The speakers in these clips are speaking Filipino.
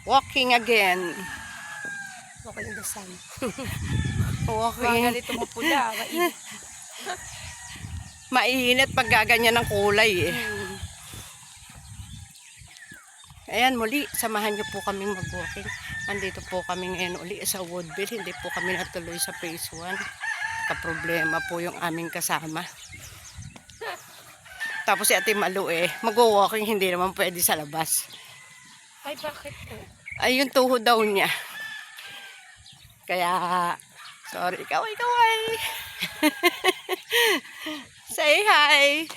Walking again. Okay in the sun. Walking. Ganito mapula. Mainit. Mainit pag gaganyan ng kulay eh. Ayan muli, samahan niyo po kaming mag-walking. Andito po kami ngayon uli sa Woodville. Hindi po kami natuloy sa phase 1. Kaproblema po yung aming kasama. Tapos si Ate Malu mag-walking, hindi naman pwede sa labas. Ay, bakit po? Ay, yung tuhod daw niya. Kaya, sorry, kaway. Say hi.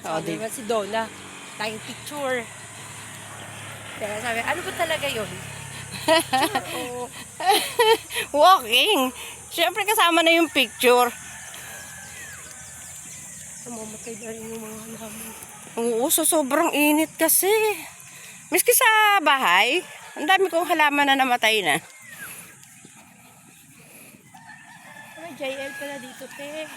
Sabi naman si Donna, tayong picture. Kaya sabi, ano ba talaga yun? Picture o... Walking. Siyempre kasama na yung picture. Namamatay na rin yung mga halaman. Oo, sobrang init kasi. Miski sa bahay, ang dami kong halaman na namatay na. May JL pala dito, te.